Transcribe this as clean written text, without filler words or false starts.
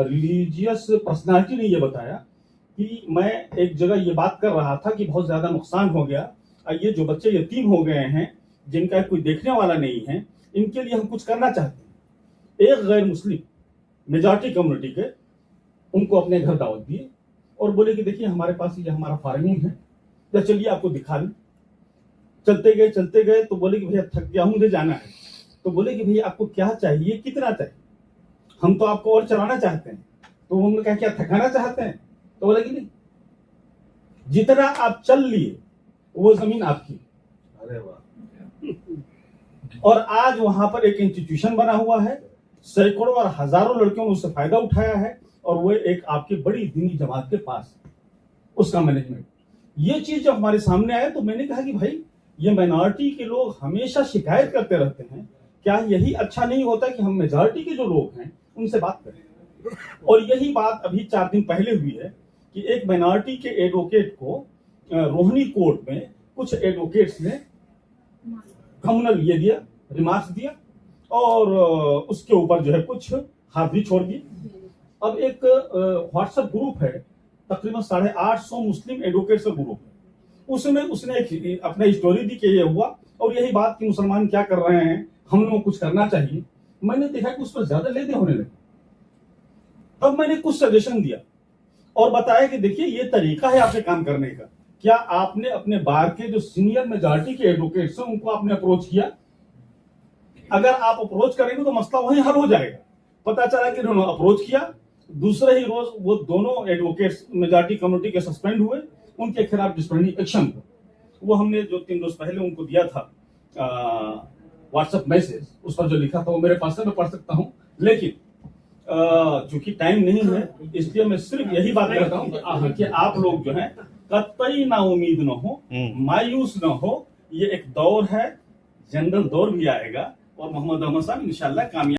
Religious personality ने ये बताया कि मैं एक जगह ये बात कर रहा था कि बहुत ज्यादा नुकसान हो गया, ये जो बच्चे यतीम हो गए हैं, जिनका कोई देखने वाला नहीं है, इनके लिए हम कुछ करना चाहते हैं। एक गैर मुस्लिम मेजॉरिटी कम्युनिटी के उनको अपने घर दावत दिए और बोले कि देखिए हमारे पास ये हमारा फार्मिंग है, या चलिए आपको दिखा दें। चलते गए तो बोले कि भैया थक गया हूं, मुझे जाना है। तो बोले कि भैया आपको क्या चाहिए, कितना चाहिए, हम तो आपको और चलाना चाहते हैं। तो उन्होंने कहा क्या थकाना चाहते हैं? तो बोले कि नहीं, जितना आप चल लिए वो जमीन आपकी। अरे वाह। और आज वहां पर एक इंस्टीट्यूशन बना हुआ है, सैकड़ों और हजारों लड़कियों ने उससे फायदा उठाया है, और वो एक आपकी बड़ी दीनी जमात के पास उसका मैनेजमेंट। ये चीज जब हमारे सामने आया तो मैंने कहा कि भाई ये माइनॉरिटी के लोग हमेशा शिकायत करते रहते हैं, क्या यही अच्छा नहीं होता कि हम मेजॉरिटी के जो लोग हैं उनसे बात करें? और यही बात अभी 4 दिन पहले हुई है कि एक माइनॉरिटी के एडवोकेट को रोहिणी कोर्ट में कुछ एडवोकेट्स ने कम्युनल ये दिया, रिमार्क्स दिया, और उसके ऊपर जो है कुछ हाथ भी छोड़ दिए। अब एक व्हाट्सएप ग्रुप है, तकरीबन 850 मुस्लिम एडवोकेट्स का ग्रुप है, उसमें उसने एक अपना स्टोरी दी कि ये हुआ, और यही बात कि मुसलमान क्या कर रहे हैं, हम लोग कुछ करना चाहिए। मैंने देखा कि उस पर ज्यादा लेदे होने लगे। तब मैंने कुछ सजेशन दिया और बताया कि देखिए ये तरीका है आपके काम करने का। क्या आपने अपने बार के जो सीनियर मेजॉरिटी के एडवोकेट्स हैं उनको आपने अप्रोच किया? अगर आप अप्रोच करेंगे तो मसला वहीं हल हो जाएगा। पता चला कि उन्होंने अप्रोच किया, दूसरे ही रोज वो दोनों एडवोकेट्स मेजॉरिटी कम्युनिटी के सस्पेंड हुए, उनके खिलाफ डिसिप्लिनरी एक्शन हुआ। वो हमने जो 3 रोज पहले उनको दिया था व्हाट्सएप मैसेज, उस पर जो लिखा था वो मेरे पास है, मैं पढ़ सकता हूं, लेकिन चूंकि टाइम नहीं है इसलिए मैं सिर्फ यही बात करता हूं कि आप लोग जो है कतई ना उम्मीद न हो, मायूस न हो। ये एक दौर है, जनरल दौर भी आएगा, और मोहम्मद अहमद साहब इंशाल्लाह कामयाब